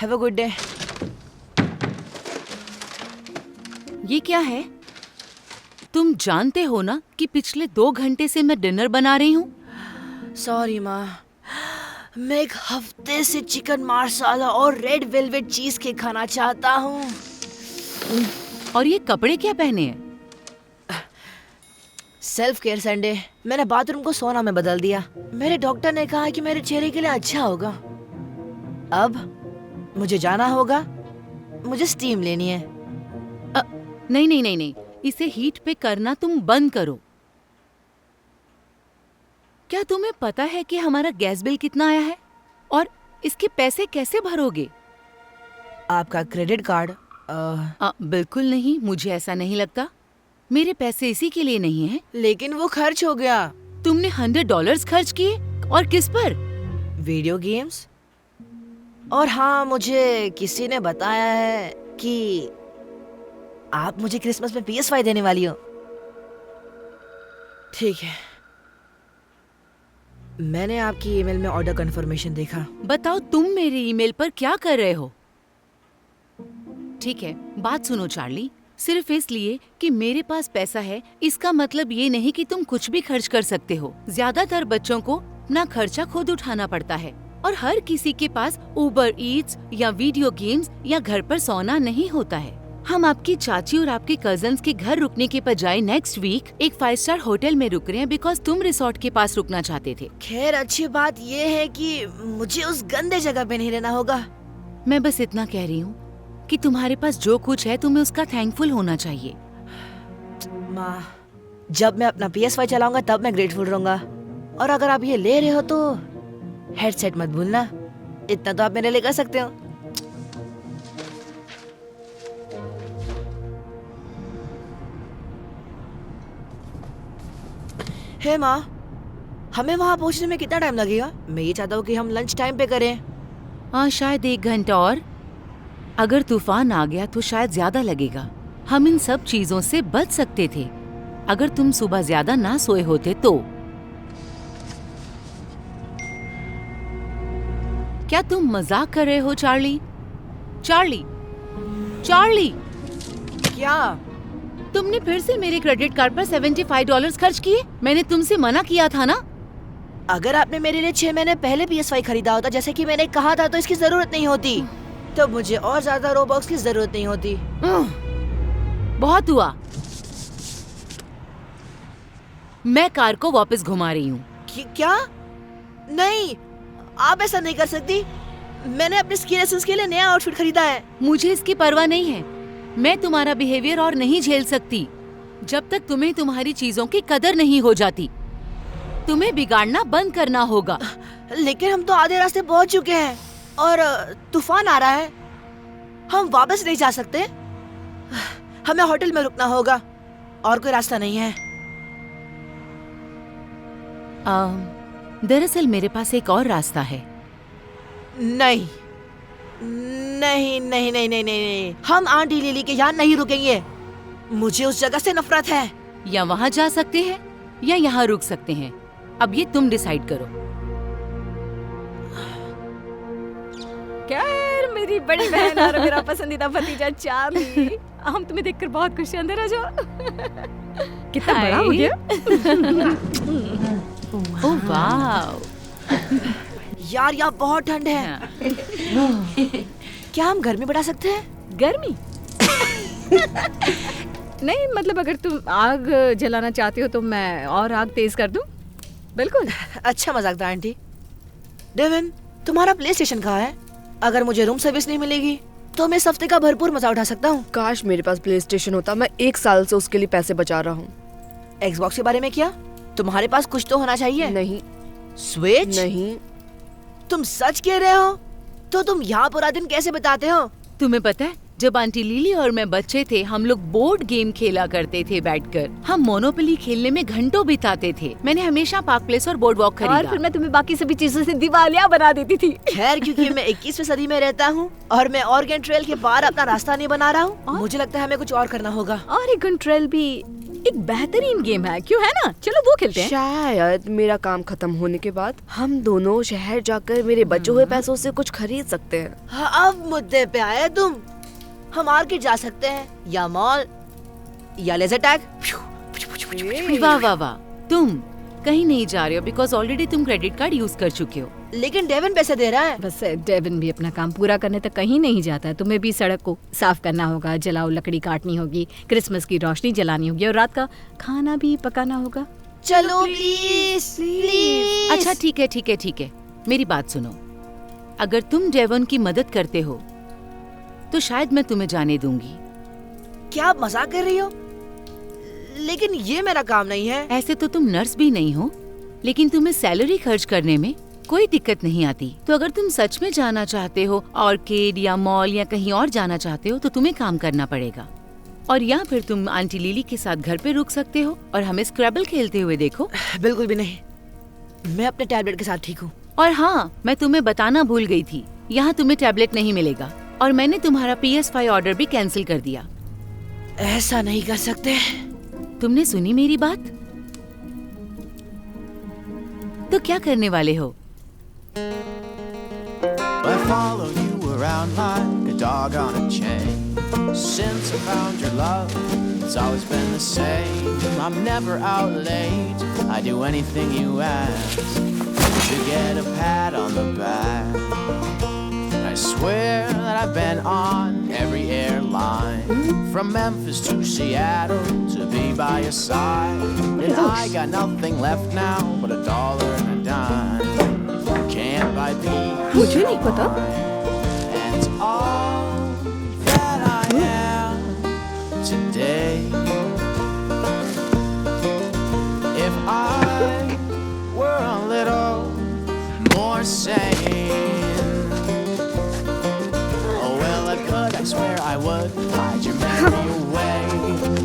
Have a good day. ये क्या है? तुम जानते हो ना कि पिछले 2 घंटे से मैं डिनर बना रही हूँ। सॉरी माँ, मैं एक हफ्ते से चिकन मार्साला और रेड वेलवेट चीज केक खाना चाहता हूँ। और ये कपड़े क्या पहने हैं? Self care Sunday. मैंने बाथरूम को सोना में बदल दिया। मेरे डॉक्टर ने कहा कि मेरे चेहरे के लिए अच्छा होगा। अब मुझे जाना होगा, मुझे स्टीम लेनी है। नहीं नहीं नहीं नहीं, इसे हीट पे करना तुम बंद करो। क्या तुम्हें पता है कि हमारा गैस बिल कितना आया है और इसके पैसे कैसे भरोगे? आपका क्रेडिट कार्ड? बिल्कुल नहीं, मुझे ऐसा नहीं लगता। मेरे पैसे इसी के लिए नहीं हैं। लेकिन वो खर्च हो गया। तुमने $100 खर्च किए और किस पर? Video games. और हाँ, मुझे किसी ने बताया है कि आप मुझे क्रिसमस में PS5 देने वाली हो। ठीक है, मैंने आपकी ईमेल में ऑर्डर कंफर्मेशन देखा। बताओ तुम मेरे ईमेल पर क्या कर रहे हो? ठीक है, बात सुनो चार्ली। सिर्फ इसलिए कि मेरे पास पैसा है, इसका मतलब ये नहीं कि तुम कुछ भी खर्च कर सकते हो। ज्यादातर बच्चों को अपना खर्चा खुद उठाना पड़ता है और हर किसी के पास उबर ईट्स या वीडियो गेम्स या घर पर सोना नहीं होता है। हम आपकी चाची और आपके कजन्स के घर रुकने के बजाय नेक्स्ट वीक एक 5 स्टार होटल में रुक रहे हैं बिकॉज तुम रिसोर्ट के पास रुकना चाहते थे। खैर, अच्छी बात ये है कि मुझे उस गंदे जगह पे नहीं रहना होगा। मैं बस इतना कह रही हूँ कि तुम्हारे पास जो कुछ है तुम्हें उसका थैंकफुल होना चाहिए। माँ, जब मैं अपना PS5 चलाऊंगा तब मैं ग्रेटफुल रहूंगा। और अगर आप ये ले रहे हो तो हेडसेट मत भूलना। इतना तो आप मेरे लिए कर सकते हो। हे माँ, हमें वहाँ पहुँचने में कितना टाइम लगेगा? मैं ये चाहता हूँ कि हम लंच टाइम पे करें। हाँ, शायद 1 घंटा और। अगर तूफान आ गया तो शायद ज्यादा लगेगा। हम इन सब चीजों से बच सकते थे अगर तुम सुबह ज्यादा ना सोए होते तो। क्या तुम मजाक कर रहे हो चार्ली? Charlie, Charlie! क्या? तुमने फिर से मेरे क्रेडिट कार्ड पर $75 खर्च किए। मैंने तुमसे मना किया था ना। अगर आपने मेरे लिए 6 महीने पहले PS5 खरीदा होता जैसे कि मैंने कहा था तो इसकी जरूरत नहीं होती। तो मुझे और ज्यादा रोबॉक्स की जरूरत नहीं होती। बहुत हुआ। मैं कार को वापस घुमा रही हूँ। क्या? नहीं, आप ऐसा नहीं कर सकती। मैंने अपने स्की लेसन्स के लिए नया आउटफिट खरीदा है। मुझे इसकी परवाह नहीं है। मैं तुम्हारा बिहेवियर और नहीं झेल सकती जब तक तुम्हें तुम्हारी चीजों की कदर नहीं हो जाती। तुम्हें बिगाड़ना बंद करना होगा। लेकिन हम तो आधे रास्ते पहुँच चुके हैं और तूफान आ रहा है। हम वापस नहीं जा सकते। हमें होटल में रुकना होगा और कोई रास्ता नहीं है। दरअसल मेरे पास एक और रास्ता है। नहीं नहीं नहीं नहीं नहीं नहीं, हम आंटी लिली के यहाँ नहीं रुकेंगे। मुझे उस जगह से नफरत है। या वहाँ जा सकते हैं या यहाँ रुक सकते हैं। अब ये तुम डिसाइड करो। क्या यार, मेरी बड़ी बहन और मेरा पसंदीदा भतीजा चार्ली। हम तुम्हें देखकर बहुत खुश हैं। अंदर आ जाओ। कितना बड़ा हो गया। ओह वाह। यार, यहाँ बहुत ठंड है। क्या हम गर्मी बढ़ा सकते हैं? गर्मी? नहीं, मतलब अगर तुम आग जलाना चाहती हो तो मैं और आग तेज कर दूं। बिल्कुल। अच्छा मजाक था आंटी। डेविन, तुम्हारा प्ले स्टेशन कहाँ है? अगर मुझे रूम सर्विस नहीं मिलेगी तो मैं इस हफ्ते का भरपूर मजा उठा सकता हूँ। काश मेरे पास प्ले स्टेशन होता। मैं 1 साल से उसके लिए पैसे बचा रहा हूँ। एक्सबॉक्स के बारे में क्या? तुम्हारे पास कुछ तो होना चाहिए। नहीं। स्विच? नहीं। तुम सच कह रहे हो? तो तुम यहाँ पूरा दिन कैसे बिताते हो? तुम्हें पता है, जब आंटी लिली और मैं बच्चे थे हम लोग बोर्ड गेम खेला करते थे बैठकर। हम मोनोपोली खेलने में घंटों बिताते थे। मैंने हमेशा पार्क प्लेस और बोर्ड वॉक खरीदा। और फिर मैं तुम्हें बाकी सभी चीजों से दिवालिया बना देती थी। खैर, क्योंकि मैं 21वीं सदी में रहता हूँ और मैं ऑर्गन ट्रेल के बाहर अपना रास्ता नहीं बना रहा हूँ, मुझे लगता है हमें कुछ और करना होगा। ऑर्गन ट्रेल भी एक बेहतरीन गेम है, क्यों? है ना? चलो वो खेलते हैं। शायद मेरा काम खत्म होने के बाद हम दोनों शहर जाकर मेरे बचे हुए पैसों से कुछ खरीद सकते हैं। हाँ, अब मुद्दे पे आए तुम। हम मार्केट जा सकते हैं या मॉल या लेजर टैग। वाह वाह वाह, तुम कहीं नहीं जा रहे हो बिकॉज ऑलरेडी तुम क्रेडिट कार्ड यूज कर चुके हो। लेकिन डेविन पैसे दे रहा है। बस डेविन भी अपना काम पूरा करने तक कहीं नहीं जाता है। तुम्हें भी सड़क को साफ करना होगा, जलाओ लकड़ी काटनी होगी, क्रिसमस की रोशनी जलानी होगी और रात का खाना भी पकाना होगा। चलो प्लीज प्लीज। अच्छा ठीक है, मेरी बात सुनो। अगर तुम डेवन की मदद करते हो तो शायद मैं तुम्हें जाने दूंगी। क्या आप मजाक कर रही हो? लेकिन ये मेरा काम नहीं है। ऐसे तो तुम नर्स भी नहीं हो, लेकिन तुम्हें सैलरी खर्च करने में कोई दिक्कत नहीं आती। तो अगर तुम सच में जाना चाहते हो, ऑर्किड या मॉल या कहीं और जाना चाहते हो, तो तुम्हें काम करना पड़ेगा। और या फिर तुम आंटी लिली के साथ घर पे रुक सकते हो और हमें स्क्रैबल खेलते हुए देखो। बिल्कुल भी नहीं, मैं अपने टैबलेट के साथ ठीक हूँ। और हाँ, मैं तुम्हें बताना भूल गई थी, यहाँ तुम्हें टैबलेट नहीं मिलेगा और मैंने तुम्हारा PS5 ऑर्डर भी कैंसिल कर दिया। ऐसा नहीं कर सकते। तुमने सुनी मेरी बात? तो क्या करने वाले हो? I follow you around like a dog on a chain. Since I found your love, it's always been the same. I'm never out late, I do anything you ask to get a pat on the back. I swear that I've been on every airline, from Memphis to Seattle to be by your side. And I got nothing left now but $1 and a dime. Can't buy peace. मुझे नहीं पता। And it's all that I am today. If I were a little more sane, oh well I could, I swear I would hide your memory away.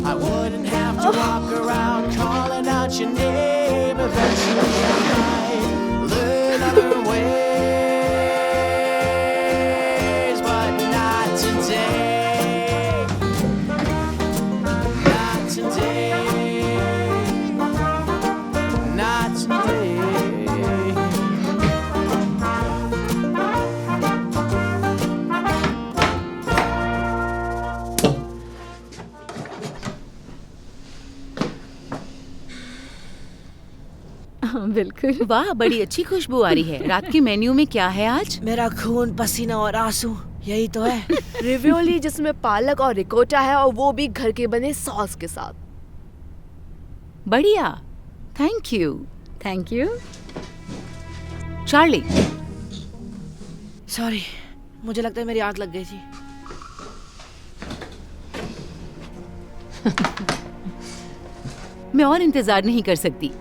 I wouldn't have to walk around calling out your name. Eventually I might learn other ways. बिल्कुल। वाह, बड़ी अच्छी खुशबू आ रही है। रात के menu में क्या है आज? मेरा खून, पसीना और आंसू, यही तो है। रिवियोली जिसमें पालक और रिकोटा है और वो भी घर के बने सॉस के साथ। बढ़िया, thank you. Thank you. Charlie. Sorry, मुझे लगता है मेरी आंख लग गई थी। मैं और इंतजार नहीं कर सकती।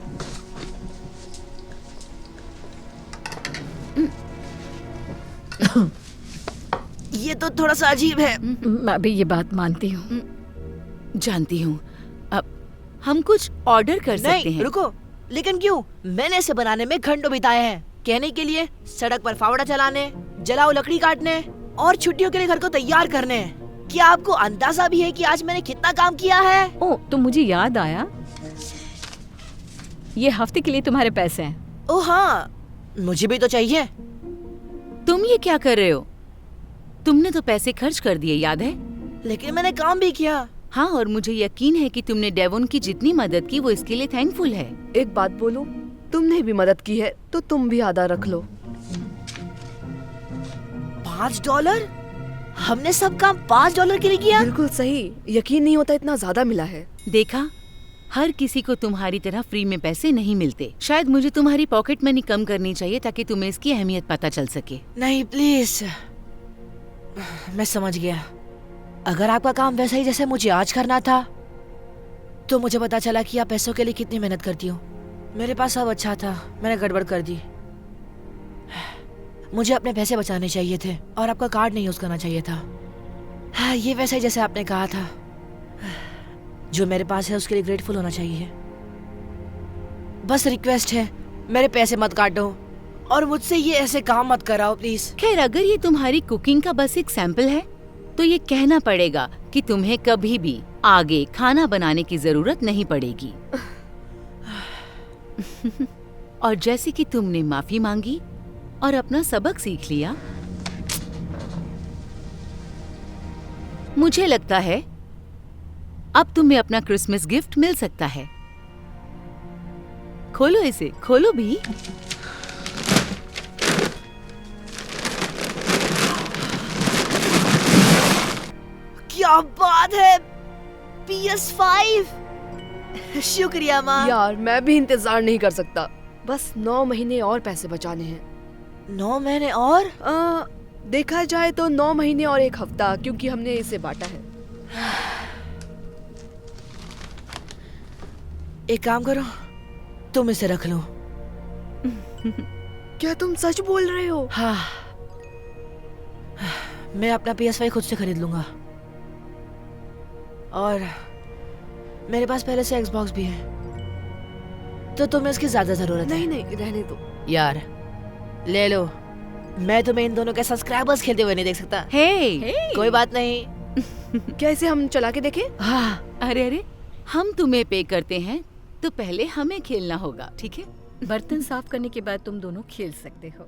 ये तो थोड़ा सा अजीब है। मैं भी ये बात मानती हूँ। जानती हूँ। अब हम कुछ ऑर्डर कर सकते हैं। रुको, लेकिन क्यों? मैंने इसे बनाने में घंटों बिताए हैं। कहने के लिए सड़क पर फावड़ा चलाने, जलाओ लकड़ी काटने और छुट्टियों के लिए घर को तैयार करने। क्या आपको अंदाजा भी है कि आज मैंने कितना काम किया है? ओह, तो मुझे याद आया, ये हफ्ते के लिए तुम्हारे पैसे हैं। ओह हाँ, मुझे भी तो चाहिए। तुम ये क्या कर रहे हो? तुमने तो पैसे खर्च कर दिए, याद है? लेकिन मैंने काम भी किया। हाँ, और मुझे यकीन है कि तुमने डेवोन की जितनी मदद की वो इसके लिए थैंकफुल है। एक बात बोलूं, तुमने भी मदद की है तो तुम भी आधा रख लो। $5? हमने सब काम $5 के लिए किया? बिल्कुल सही, यकीन नहीं होता इतना ज्यादा मिला है। देखा, हर किसी को तुम्हारी तरह फ्री में पैसे नहीं मिलते। शायद मुझे तुम्हारी पॉकेट मनी कम करनी चाहिए ताकि तुम्हें इसकी अहमियत पता चल सके। नहीं प्लीज, मैं समझ गया। अगर आपका काम वैसा ही जैसे मुझे आज करना था, तो मुझे पता चला कि आप पैसों के लिए कितनी मेहनत करती हो। मेरे पास सब अच्छा था, मैंने गड़बड़ कर दी। मुझे अपने पैसे बचाने चाहिए थे और आपका कार्ड नहीं यूज करना चाहिए था। हाँ, ये वैसा ही जैसे आपने कहा था। जो मेरे पास है उसके लिए ग्रेटफुल होना चाहिए। बस रिक्वेस्ट है, मेरे पैसे मत काटो और मुझसे ये ऐसे काम मत कराओ प्लीज। खैर, अगर ये तुम्हारी कुकिंग का बस एक सैंपल है तो ये कहना पड़ेगा कि तुम्हें कभी भी आगे खाना बनाने की जरूरत नहीं पड़ेगी। और जैसे कि तुमने माफी मांगी और अपना सबक सीख लिया, मुझे लगता है अब तुम्हें अपना क्रिसमस गिफ्ट मिल सकता है। खोलो इसे, खोलो भी। क्या बात है, PS5। शुक्रिया माँ। यार मैं भी इंतजार नहीं कर सकता, बस 9 महीने और पैसे बचाने हैं। 9 महीने और? देखा जाए तो 9 महीने और 1 हफ्ता, क्योंकि हमने इसे बांटा है। एक काम करो, तुम इसे रख लो। क्या तुम सच बोल रहे हो? हाँ, मैं अपना PS5 खुद से खरीद लूंगा, और मेरे पास पहले से Xbox भी है, तो तुम्हें इसकी ज्यादा जरूरत है। नहीं, रहने दो यार, ले लो। मैं तुम्हें इन दोनों के सब्सक्राइबर्स खेलते हुए नहीं देख सकता। कोई बात नहीं। क्या इसे हम चला के देखें? हाँ। अरे हम तुम्हें पे करते हैं तो पहले हमें खेलना होगा, ठीक है? बर्तन साफ करने के बाद तुम दोनों खेल सकते हो।